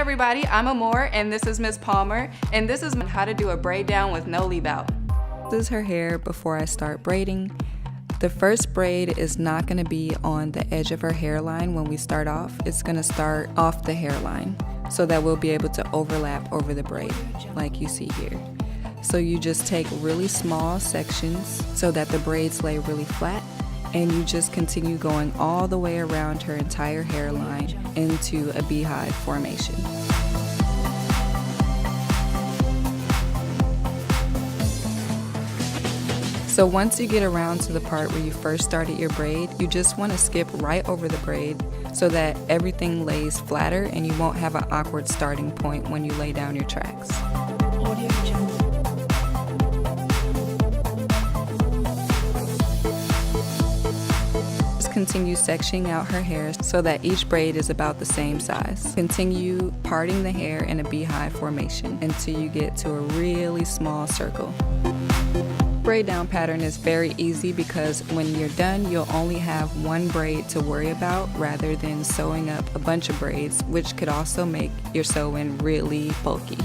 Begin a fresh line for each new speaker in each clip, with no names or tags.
everybody, I'm Amore and this is Miss Palmer, and this is how to do a braid down with no leave out. This is her hair before I start braiding. The first braid is not going to be on the edge of her hairline when we start off. It's going to start off the hairline so that we'll be able to overlap over the braid like you see here. So you just take really small sections so that the braids lay really flat, and you just continue going all the way around her entire hairline into a beehive formation. So once you get around to the part where you first started your braid, you just want to skip right over the braid so that everything lays flatter and you won't have an awkward starting point when you lay down your tracks. Just continue sectioning out her hair so that each braid is about the same size. Continue parting the hair in a beehive formation until you get to a really small circle. Braid down pattern is very easy because when you're done, you'll only have one braid to worry about rather than sewing up a bunch of braids, which could also make your sewing really bulky.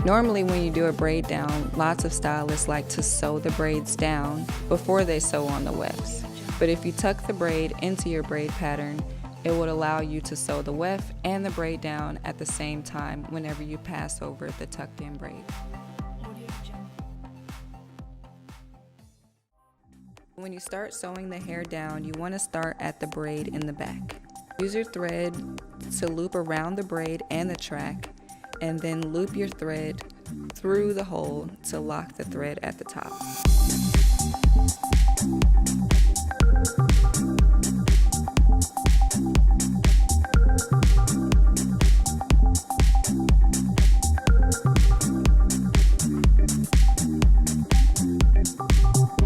Normally when you do a braid down, lots of stylists like to sew the braids down before they sew on the wefts. But if you tuck the braid into your braid pattern, it would allow you to sew the weft and the braid down at the same time whenever you pass over the tucked in braid. When you start sewing the hair down, you want to start at the braid in the back. Use your thread to loop around the braid and the track, and then loop your thread through the hole to lock the thread at the top.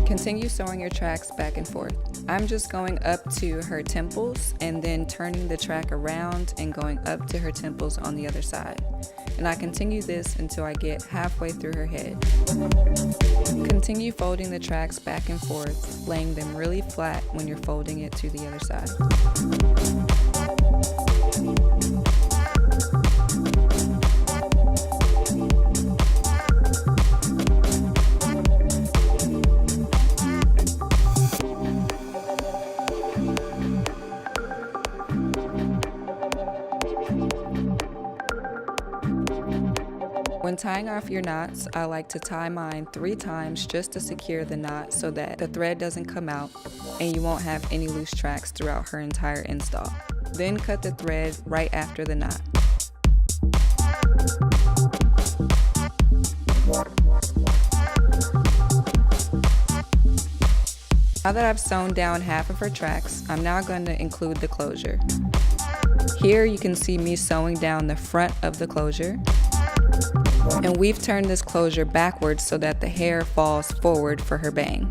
Continue sewing your tracks back and forth. I'm just going up to her temples and then turning the track around and going up to her temples on the other side. And I continue this until I get halfway through her head. Continue folding the tracks back and forth, laying them really flat when you're folding it to the other side. When tying off your knots, I like to tie mine 3 times just to secure the knot so that the thread doesn't come out and you won't have any loose tracks throughout her entire install. Then cut the thread right after the knot. Now that I've sewn down half of her tracks, I'm now going to include the closure. Here you can see me sewing down the front of the closure. And we've turned this closure backwards so that the hair falls forward for her bang.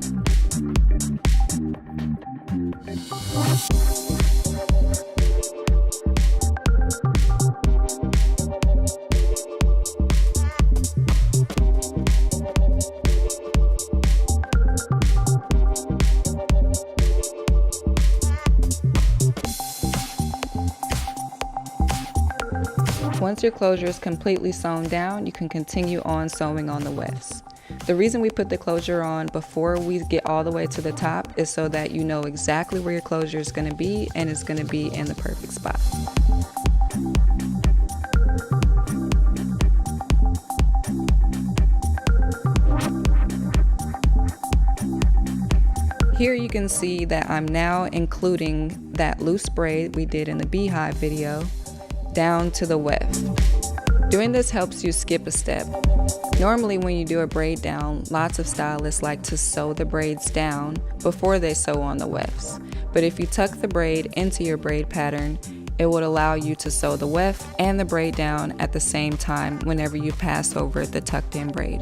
Once your closure is completely sewn down, you can continue on sewing on the wefts. The reason we put the closure on before we get all the way to the top is so that you know exactly where your closure is going to be and it's going to be in the perfect spot. Here you can see that I'm now including that loose braid we did in the beehive video down to the weft. Doing this helps you skip a step. Normally when you do a braid down, lots of stylists like to sew the braids down before they sew on the wefts. But if you tuck the braid into your braid pattern, it would allow you to sew the weft and the braid down at the same time whenever you pass over the tucked in braid.